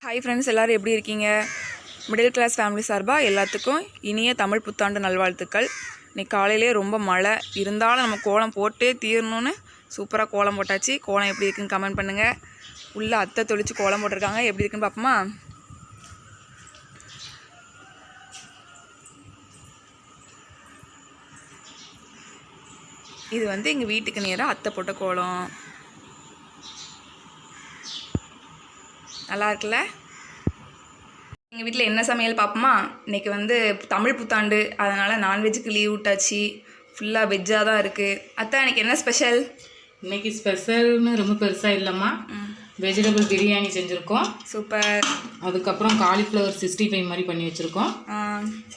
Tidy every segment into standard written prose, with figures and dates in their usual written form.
Hi friends, எல்லோரும் எப்படி இருக்கீங்க? மிடில் கிளாஸ் ஃபேமிலி சார்பாக எல்லாத்துக்கும் இனிய தமிழ் புத்தாண்டு நல்வாழ்த்துக்கள். இன்றைக்கி காலையிலே ரொம்ப மழை இருந்தாலும் நம்ம கோலம் போட்டே தீரணும்னு சூப்பராக கோலம் போட்டாச்சு. கோலம் எப்படி இருக்குன்னு கமெண்ட் பண்ணுங்கள். உள்ளே அத்தை தொளிச்சு கோலம் போட்டிருக்காங்க. எப்படி இருக்குன்னு பார்ப்போமா? இது வந்து எங்கள் வீட்டுக்கு நேராக அத்தை போட்ட கோலம். நல்லா இருக்குல்ல? எங்கள் வீட்டில் என்ன சமையல் பார்ப்போமா? இன்றைக்கி வந்து தமிழ் புத்தாண்டு, அதனால் நான்வெஜ்ஜுக்கு லீவ் விட்டாச்சு. ஃபுல்லாக வெஜ்ஜாக தான் இருக்குது. அத்தா, இன்றைக்கி என்ன ஸ்பெஷல்? இன்றைக்கி ஸ்பெஷல்னு ரொம்ப பெருசாக இல்லைம்மா. வெஜிடபிள் பிரியாணி செஞ்சுருக்கோம். சூப்பர். அதுக்கப்புறம் காலிஃப்ளவர் 65 மாதிரி பண்ணி வச்சுருக்கோம்.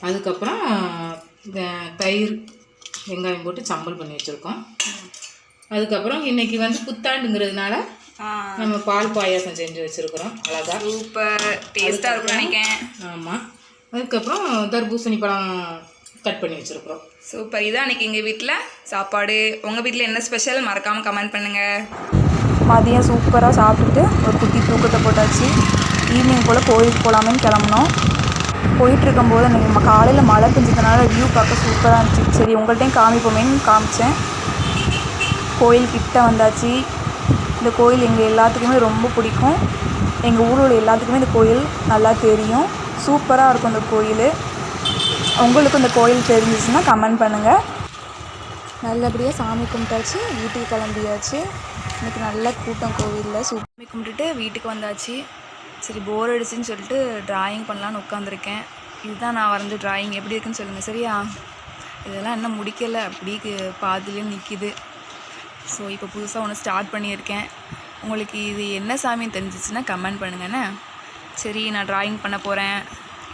அதுக்கப்புறம் தயிர் வெங்காயம் போட்டு சம்பல் பண்ணி வச்சுருக்கோம். அதுக்கப்புறம் இன்றைக்கி வந்து புத்தாண்டுங்கிறதுனால நம்ம பால் பாயாசம் செஞ்சு வச்சுருக்குறோம். அழகா சூப்பர் டேஸ்ட்டாக இருக்கும் நினைக்கிறேன். ஆமாம். அதுக்கப்புறம் தர்பூசணி பழம் கட் பண்ணி வச்சுருக்குறோம். சூப்பர். இதான் அன்றைக்கி எங்கள் வீட்டில் சாப்பாடு. உங்கள் வீட்டில் என்ன ஸ்பெஷல் மறக்காமல் கமெண்ட் பண்ணுங்கள். மதியம் சூப்பராக சாப்பிட்டுட்டு ஒரு குட்டி தூக்கத்தை போட்டாச்சு. ஈவினிங் போல் கோயிலுக்கு போகலாமேன்னு கிளம்புனோம். போயிட்டுருக்கும்போது நம்ம காலையில் மழை பெஞ்சதுனால வியூ பார்க்க சூப்பராக இருந்துச்சு. சரி, உங்கள்கிட்டையும் காமிப்போமேன்னு காமிச்சேன். கோயில்கிட்ட வந்தாச்சு. இந்த கோயில் எங்கள் எல்லாத்துக்குமே ரொம்ப பிடிக்கும். எங்கள் ஊரில் உள்ள எல்லாத்துக்குமே இந்த கோயில் நல்லா தெரியும். சூப்பராக இருக்கும் இந்த கோயில். உங்களுக்கும் இந்த கோயில் தெரிஞ்சிச்சுன்னா கமெண்ட் பண்ணுங்கள். நல்லபடியாக சாமி கும்பிட்டாச்சு, வீட்டுக்கு கிளம்பியாச்சு. இன்றைக்கி நல்ல கூட்டம் கோவிலில். சாமி கும்பிட்டுட்டு வீட்டுக்கு வந்தாச்சு. சரி, போர் அடிச்சுன்னு சொல்லிட்டு ட்ராயிங் பண்ணலான்னு உட்காந்துருக்கேன். இதுதான் நான் வரைஞ்ச ட்ராயிங். எப்படி இருக்குன்னு சொல்லுங்கள். சரியா? இதெல்லாம் இன்னும் முடிக்கலை, அப்படி பாதியிலே நிற்கிது. ஸோ இப்போ புதுசாக ஒன்று ஸ்டார்ட் பண்ணியிருக்கேன். உங்களுக்கு இது என்ன சாமின்னு தெரிஞ்சிச்சுன்னா கமெண்ட் பண்ணுங்கண்ணே. சரி, நான் ட்ராயிங் பண்ண போகிறேன்.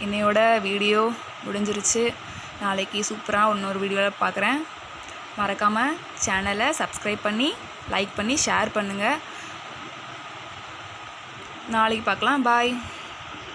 என்னையோட வீடியோ முடிஞ்சிருச்சு. நாளைக்கு சூப்பராக இன்னொரு வீடியோவில் பார்க்குறேன். மறக்காமல் சேனலை சப்ஸ்கிரைப் பண்ணி லைக் பண்ணி ஷேர் பண்ணுங்கள். நாளைக்கு பார்க்கலாம். பாய்.